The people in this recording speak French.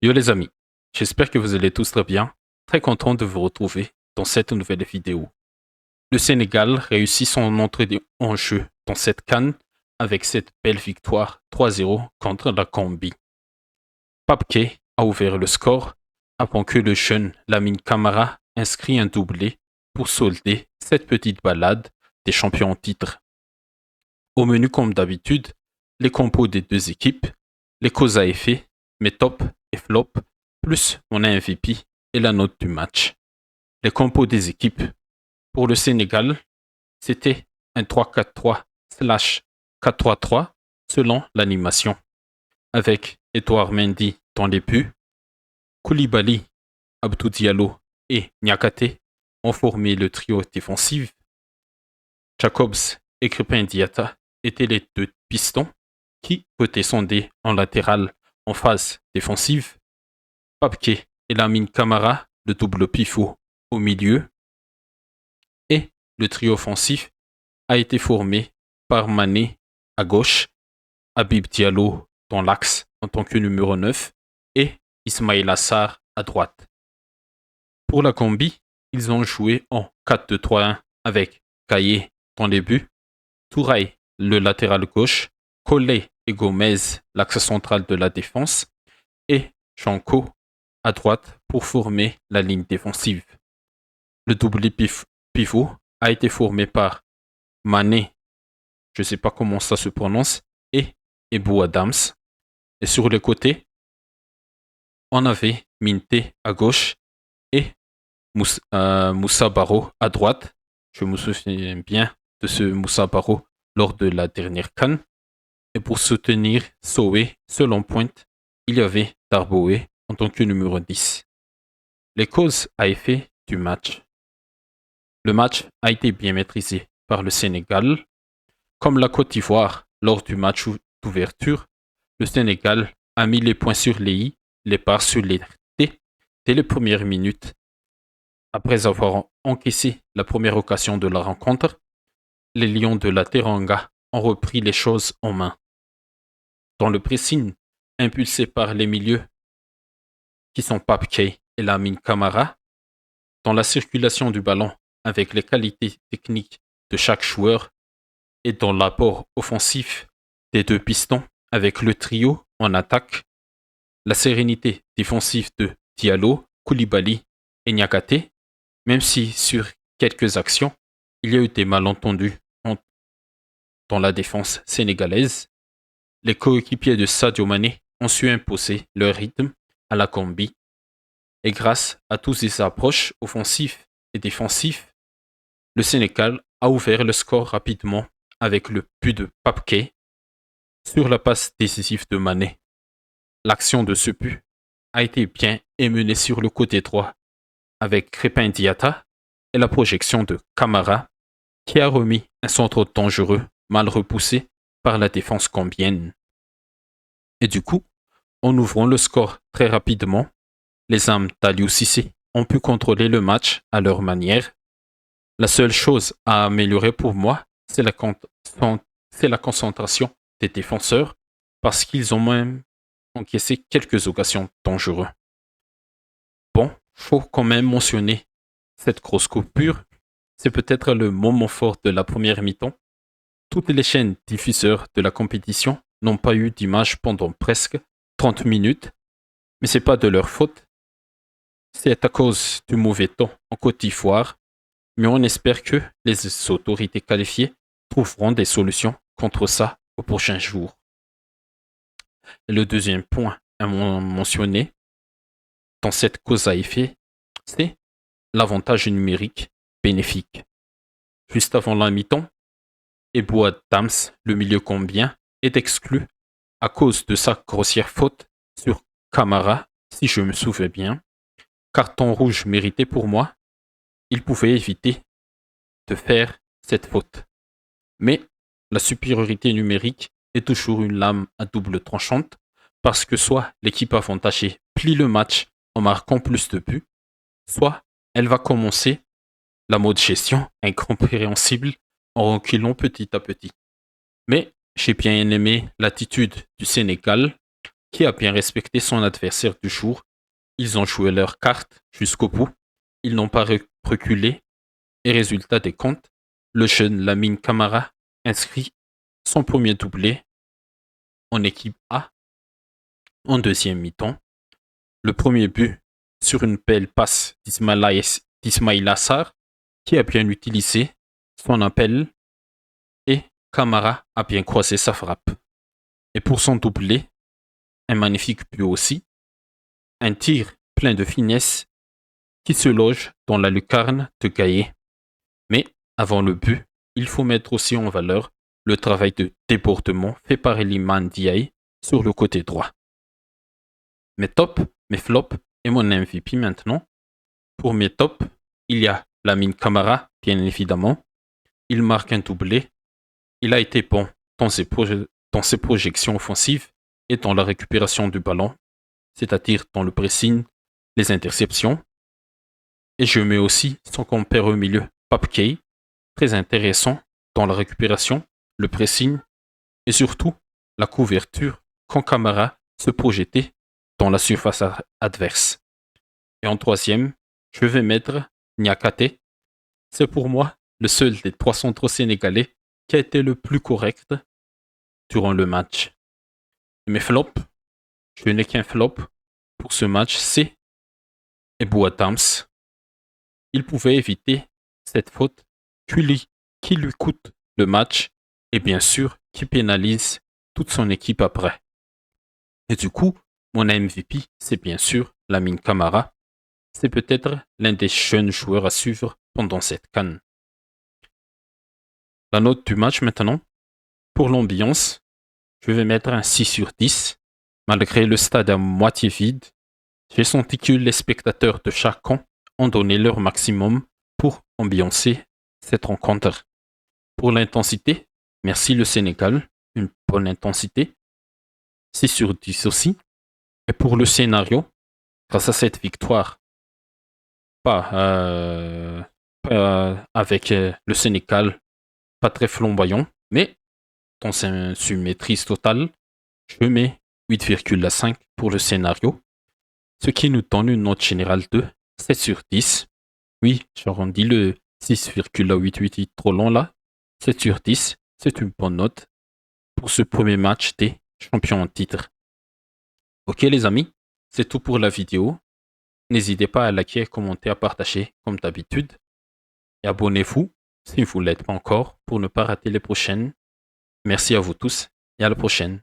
Yo les amis, j'espère que vous allez tous très bien. Très content de vous retrouver dans cette nouvelle vidéo. Le Sénégal réussit son entrée en jeu dans cette CAN avec cette belle victoire 3-0 contre la Gambie. Pape Gueye a ouvert le score avant que le jeune Lamine Camara inscrit un doublé pour solder cette petite balade des champions en titre. Au menu comme d'habitude, les compos des deux équipes, les causes à effet, mes tops et flops, plus mon MVP et la note du match. Les compos des équipes. Pour le Sénégal, c'était un 3-4-3/4-3-3 selon l'animation, avec Edouard Mendy dans les buts, Koulibaly, Abdou Diallo et Niakate ont formé le trio défensif. Jacobs et Crépin Diatta étaient les deux pistons qui votaient son dé en latéral en phase défensive. Pape Gueye et Lamine Camara, le double pivot au milieu. Et le trio offensif a été formé par Mané à gauche, Habib Diallo dans l'axe en tant que numéro 9 et Ismaïla Sarr à droite. Pour la Gambie, ils ont joué en 4-2-3-1 avec Gaye dans les buts, Touraï le latéral gauche, Colley et Gomez l'axe central de la défense et Janko à droite pour former la ligne défensive. Le double pivot a été formé par Mané, je ne sais pas comment ça se prononce, et Ebou Adams. Et sur les côtés, on avait Minté à gauche et Moussa Baro à droite. Je me souviens bien de ce Moussa Baro lors de la dernière CAN. Et pour soutenir Sowe, seul en pointe, il y avait Darboe en tant que numéro 10. Les causes à effet du match. Le match a été bien maîtrisé par le Sénégal. Comme la Côte d'Ivoire lors du match d'ouverture, le Sénégal a mis les points sur les i, les barres sur les t dès les premières minutes. Après avoir encaissé la première occasion de la rencontre, les Lions de la Teranga ont repris les choses en main. Dans le pressing, impulsé par les milieux qui sont Pape Gueye et Lamine Camara, dans la circulation du ballon avec les qualités techniques de chaque joueur et dans l'apport offensif des deux pistons avec le trio en attaque, la sérénité défensive de Diallo, Koulibaly et Niakate, même si sur quelques actions, il y a eu des malentendus dans la défense sénégalaise, les coéquipiers de Sadio Mané ont su imposer leur rythme à la Gambie. Et grâce à tous ces approches offensives et défensives, le Sénégal a ouvert le score rapidement avec le but de Pape Gueye sur la passe décisive de Mané. L'action de ce but a été bien menée sur le côté droit avec Crépin Diatta et la projection de Camara qui a remis un centre dangereux mal repoussé par la défense gambienne. Et du coup, en ouvrant le score très rapidement, les âmes d'Aliou Cissé ont pu contrôler le match à leur manière. La seule chose à améliorer pour moi, c'est la concentration des défenseurs parce qu'ils ont même encaissé quelques occasions dangereuses. Bon, faut quand même mentionner cette grosse coupure. C'est peut-être le moment fort de la première mi-temps. Toutes les chaînes diffuseurs de la compétition n'ont pas eu d'image pendant presque 30 minutes, mais c'est pas de leur faute. C'est à cause du mauvais temps en Côte d'Ivoire, mais on espère que les autorités qualifiées trouveront des solutions contre ça aux prochains jours. Et le deuxième point à mentionner dans cette cause à effet, c'est l'avantage numérique bénéfique. Juste avant la mi-temps, Ebou Adams, le milieu gambien, est exclu à cause de sa grossière faute sur Camara, si je me souviens bien. Carton rouge mérité pour moi, il pouvait éviter de faire cette faute. Mais la supériorité numérique est toujours une lame à double tranchante parce que soit l'équipe avantagée plie le match en marquant plus de buts, soit elle va commencer la mode gestion incompréhensible en reculant petit à petit. Mais j'ai bien aimé l'attitude du Sénégal qui a bien respecté son adversaire du jour. Ils ont joué leur carte jusqu'au bout. Ils n'ont pas reculé. Et résultat des comptes, le jeune Lamine Camara inscrit son premier doublé en équipe A en deuxième mi-temps. Le premier but sur une belle passe d'Ismaïla Assar qui a bien utilisé son appel et Camara a bien croisé sa frappe. Et pour son doublé, un magnifique but aussi, un tir plein de finesse qui se loge dans la lucarne de Gaillet. Mais avant le but, il faut mettre aussi en valeur le travail de débordement fait par Iliman Ndiaye sur le côté droit. Mes tops, mes flops et mon MVP maintenant. Pour mes tops, il y a Lamine Camara, bien évidemment. Il marque un doublé. Il a été bon dans ses projections offensives et dans la récupération du ballon, c'est-à-dire dans le pressing, les interceptions. Et je mets aussi son compère au milieu, Pape Gueye, très intéressant dans la récupération, le pressing et surtout la couverture quand Camara se projetait dans la surface adverse. Et en troisième, je vais mettre Niakate. C'est pour moi le seul des trois centraux sénégalais qui a été le plus correct durant le match. Et mes flops, je n'ai qu'un flop pour ce match, c'est Ebou Adams. Il pouvait éviter cette faute qui lui coûte le match et bien sûr qui pénalise toute son équipe après. Et du coup, mon MVP, c'est bien sûr Lamine Camara. C'est peut-être l'un des jeunes joueurs à suivre pendant cette CAN. La note du match maintenant. Pour l'ambiance, je vais mettre un 6 sur 10. Malgré le stade à moitié vide, j'ai senti que les spectateurs de chaque camp ont donné leur maximum pour ambiancer cette rencontre. Pour l'intensité, merci le Sénégal, une bonne intensité. 6 sur 10 aussi. Et pour le scénario, grâce à cette victoire, pas avec le Sénégal, pas très flamboyant, mais dans une maîtrise totale, je mets 8,5 pour le scénario, ce qui nous donne une note générale de 7 sur 10. Oui, j'arrondis le 6,888 trop long là. 7 sur 10, c'est une bonne note pour ce premier match des champions en titre. Ok les amis, c'est tout pour la vidéo. N'hésitez pas à liker, commenter, à partager comme d'habitude. Et abonnez-vous si vous ne l'êtes pas encore pour ne pas rater les prochaines. Merci à vous tous et à la prochaine.